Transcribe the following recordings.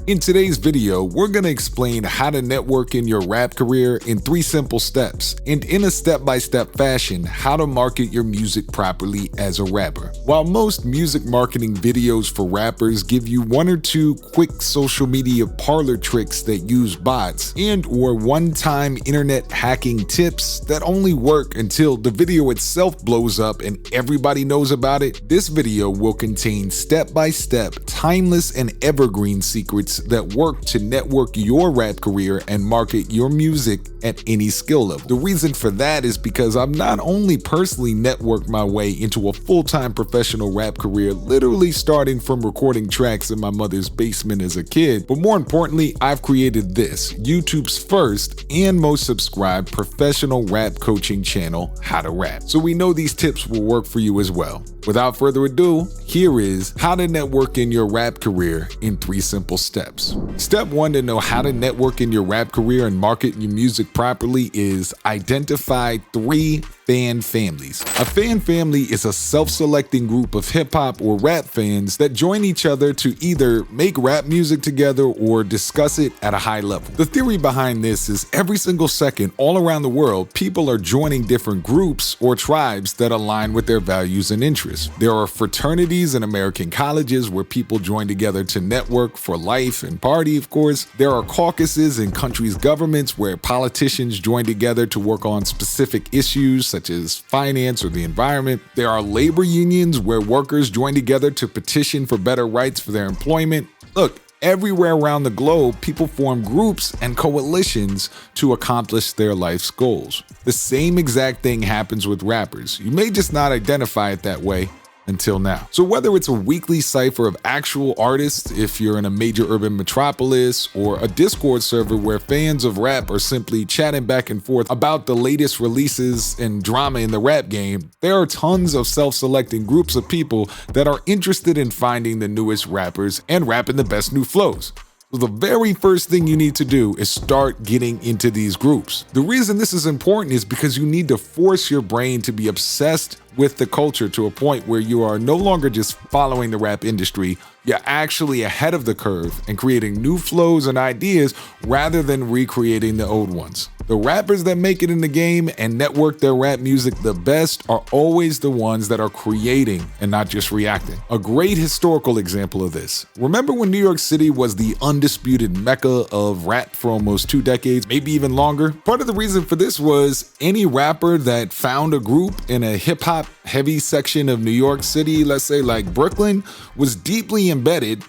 In today's video, we're going to explain how to network in your rap career in 3 simple steps, and in a step-by-step fashion, how to market your music properly as a rapper. While most music marketing videos for rappers give you 1 or 2 quick social media parlor tricks that use bots and/or one-time internet hacking tips that only work until the video itself blows up and everybody knows about it, this video will contain step-by-step, timeless and evergreen secrets that work to network your rap career and market your music at any skill level. The reason for that is because I've not only personally networked my way into a full-time professional rap career, literally starting from recording tracks in my mother's basement as a kid, but more importantly, I've created this, YouTube's first and most subscribed professional rap coaching channel, How to Rap. So we know these tips will work for you as well. Without further ado, here is how to network in your rap career in 3 simple steps. Step 1 to know how to network in your rap career and market your music properly is identify 3 fan families. A fan family is a self-selecting group of hip-hop or rap fans that join each other to either make rap music together or discuss it at a high level. The theory behind this is every single second, all around the world, people are joining different groups or tribes that align with their values and interests. There are fraternities in American colleges where people join together to network for life and party, of course. There are caucuses in countries' governments where politicians join together to work on specific issues such as finance or the environment. There are labor unions where workers join together to petition for better rights for their employment. Look, everywhere around the globe, people form groups and coalitions to accomplish their life's goals. The same exact thing happens with rappers. You may just not identify it that way until now. So whether it's a weekly cipher of actual artists if you're in a major urban metropolis, or a Discord server where fans of rap are simply chatting back and forth about the latest releases and drama in the rap game, there are tons of self-selecting groups of people that are interested in finding the newest rappers and rapping the best new flows. So the very first thing you need to do is start getting into these groups. The reason this is important is because you need to force your brain to be obsessed with the culture to a point where you are no longer just following the rap industry, you're actually ahead of the curve and creating new flows and ideas rather than recreating the old ones. The rappers that make it in the game and network their rap music the best are always the ones that are creating and not just reacting. A great historical example of this. Remember when New York City was the undisputed mecca of rap for almost 2 decades, maybe even longer? Part of the reason for this was any rapper that found a group in a hip-hop heavy section of New York City, let's say like Brooklyn, was deeply embedded,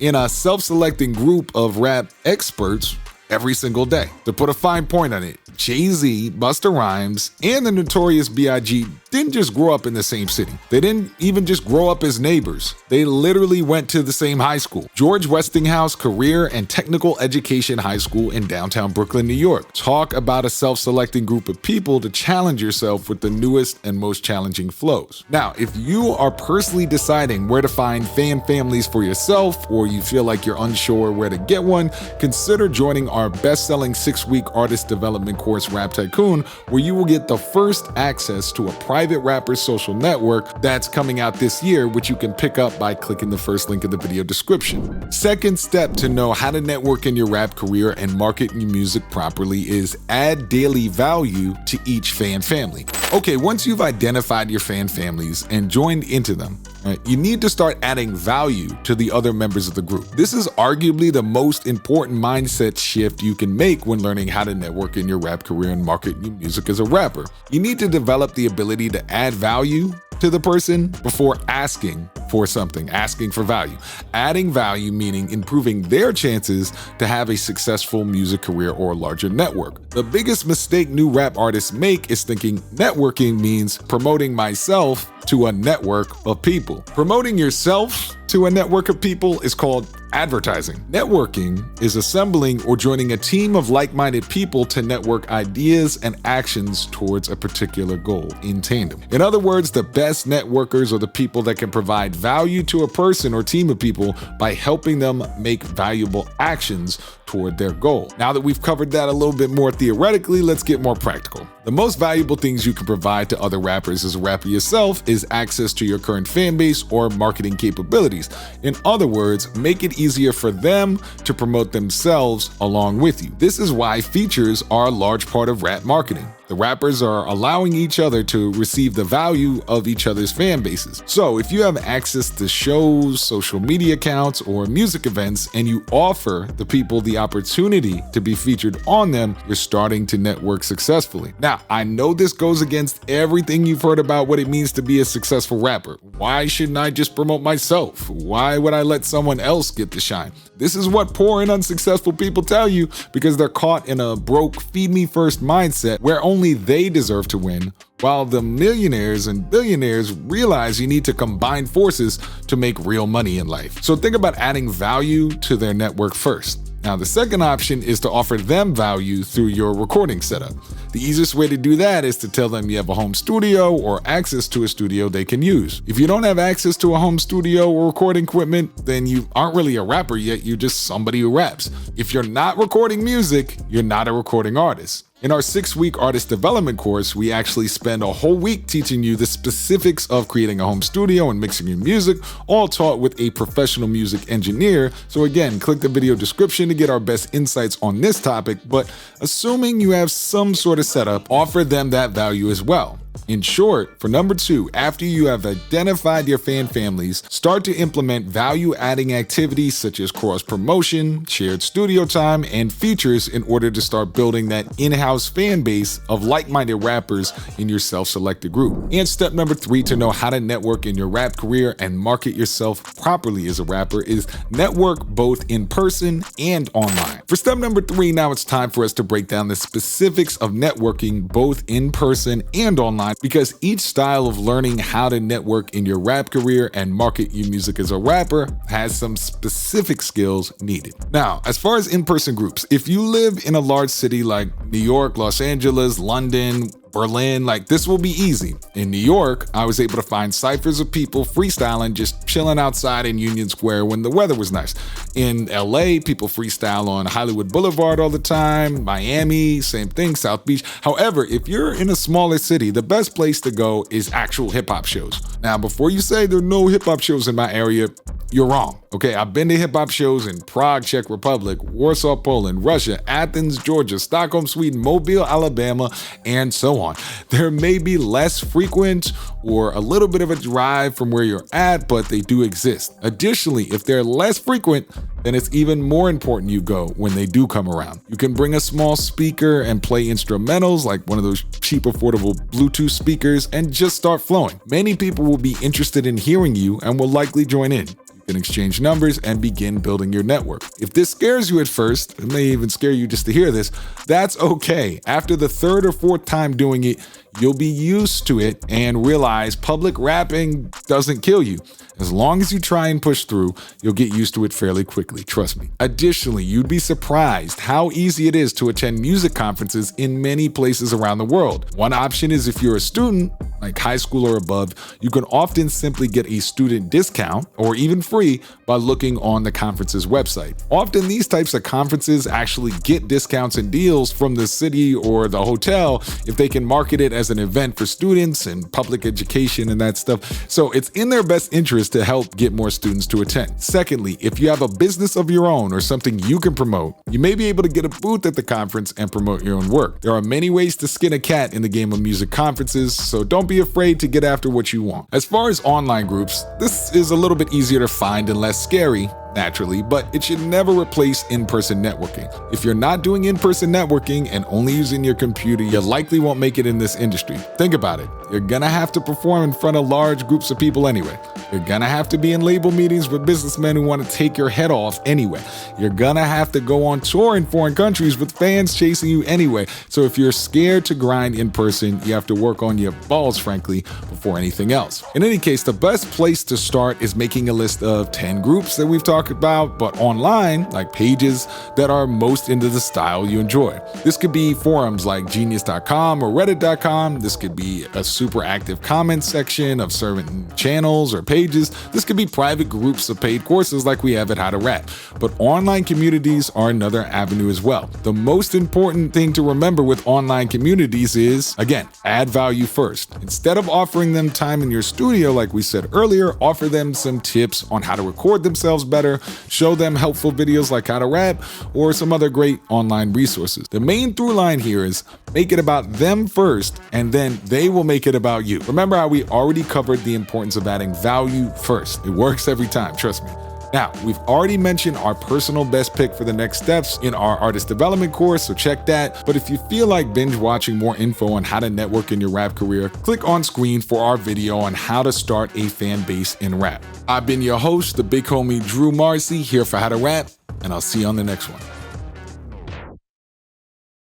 in a self-selecting group of rap experts every single day. To put a fine point on it, Jay-Z, Busta Rhymes, and the Notorious B.I.G. didn't just grow up in the same city. They didn't even just grow up as neighbors. They literally went to the same high school, George Westinghouse Career and Technical Education High School in downtown Brooklyn, New York. Talk about a self-selecting group of people to challenge yourself with the newest and most challenging flows. Now, if you are personally deciding where to find fan families for yourself, or you feel like you're unsure where to get one, consider joining our best-selling 6-week artist development course, Rap Tycoon, where you will get the first access to a private rapper social network that's coming out this year, which you can pick up by clicking the first link in the video description. Second step to know how to network in your rap career and market your music properly is add daily value to each fan family. Okay, once you've identified your fan families and joined into them, you need to start adding value to the other members of the group. This is arguably the most important mindset shift you can make when learning how to network in your rap career and market your music as a rapper. You need to develop the ability to add value to the person before asking for something, asking for value. Adding value meaning improving their chances to have a successful music career or a larger network. The biggest mistake new rap artists make is thinking networking means promoting myself to a network of people. Promoting yourself to a network of people is called advertising. Networking is assembling or joining a team of like-minded people to network ideas and actions towards a particular goal in tandem. In other words, the best networkers are the people that can provide value to a person or team of people by helping them make valuable actions toward their goal. Now that we've covered that a little bit more theoretically, let's get more practical. The most valuable things you can provide to other rappers as a rapper yourself is access to your current fan base or marketing capabilities. In other words, make it easier for them to promote themselves along with you. This is why features are a large part of rap marketing. The rappers are allowing each other to receive the value of each other's fan bases. So if you have access to shows, social media accounts, or music events, and you offer the people the opportunity to be featured on them, you're starting to network successfully. Now, I know this goes against everything you've heard about what it means to be a successful rapper. Why shouldn't I just promote myself? Why would I let someone else get the shine? This is what poor and unsuccessful people tell you because they're caught in a broke, feed me first mindset where only they deserve to win, while the millionaires and billionaires realize you need to combine forces to make real money in life. So think about adding value to their network first. Now, the second option is to offer them value through your recording setup. The easiest way to do that is to tell them you have a home studio or access to a studio they can use. If you don't have access to a home studio or recording equipment, then you aren't really a rapper yet, you're just somebody who raps. If you're not recording music, you're not a recording artist. In our 6-week artist development course, we actually spend a whole week teaching you the specifics of creating a home studio and mixing your music, all taught with a professional music engineer. So again, click the video description to get our best insights on this topic, but assuming you have some sort of setup, offer them that value as well. In short, for number 2, after you have identified your fan families, start to implement value-adding activities such as cross-promotion, shared studio time, and features in order to start building that in-house fan base of like-minded rappers in your self-selected group. And step number 3 to know how to network in your rap career and market yourself properly as a rapper is network both in person and online. For step number 3, now it's time for us to break down the specifics of networking both in person and online, because each style of learning how to network in your rap career and market your music as a rapper has some specific skills needed. Now, as far as in-person groups, if you live in a large city like New York, Los Angeles, London, Berlin, this will be easy. In New York, I was able to find ciphers of people freestyling, just chilling outside in Union Square when the weather was nice. In LA, people freestyle on Hollywood Boulevard all the time. Miami, same thing, South Beach. However, if you're in a smaller city, the best place to go is actual hip-hop shows. Now, before you say there are no hip-hop shows in my area, you're wrong. Okay, I've been to hip-hop shows in Prague, Czech Republic, Warsaw, Poland, Russia, Athens, Georgia, Stockholm, Sweden, Mobile, Alabama, and so on. There may be less frequent or a little bit of a drive from where you're at, but they do exist. Additionally, if they're less frequent, then it's even more important you go when they do come around. You can bring a small speaker and play instrumentals like one of those cheap, affordable Bluetooth speakers and just start flowing. Many people will be interested in hearing you and will likely join in. You can exchange numbers and begin building your network. If this scares you at first, it may even scare you just to hear this, that's okay. After the 3rd or 4th time doing it, you'll be used to it and realize public rapping doesn't kill you. As long as you try and push through, you'll get used to it fairly quickly, trust me. Additionally, you'd be surprised how easy it is to attend music conferences in many places around the world. One option is if you're a student, like high school or above, you can often simply get a student discount or even free by looking on the conference's website. Often these types of conferences actually get discounts and deals from the city or the hotel if they can market it as an event for students and public education and that stuff. So it's in their best interest to help get more students to attend. Secondly, if you have a business of your own or something you can promote, you may be able to get a booth at the conference and promote your own work. There are many ways to skin a cat in the game of music conferences, so don't be afraid to get after what you want. As far as online groups, this is a little bit easier to find and less scary, naturally, but it should never replace in-person networking. If you're not doing in-person networking and only using your computer, you likely won't make it in this industry. Think about it. You're gonna have to perform in front of large groups of people anyway. You're gonna have to be in label meetings with businessmen who want to take your head off anyway. You're gonna have to go on tour in foreign countries with fans chasing you anyway. So if you're scared to grind in person, you have to work on your balls, frankly, before anything else. In any case, the best place to start is making a list of 10 groups that we've talked talk about, but online, like pages that are most into the style you enjoy. This could be forums like genius.com or reddit.com. This could be a super active comment section of certain channels or pages. This could be private groups of paid courses like we have at How to Rap. But online communities are another avenue as well. The most important thing to remember with online communities is, again, add value first. Instead of offering them time in your studio like we said earlier, offer them some tips on how to record themselves better, show them helpful videos like How to Rap, or some other great online resources. The main through line here is make it about them first, and then they will make it about you. Remember how we already covered the importance of adding value first. It works every time, trust me. Now, we've already mentioned our personal best pick for the next steps in our artist development course, so check that. But if you feel like binge watching more info on how to network in your rap career, click on screen for our video on how to start a fan base in rap. I've been your host, the big homie Drew Marcy, here for How to Rap, and I'll see you on the next one.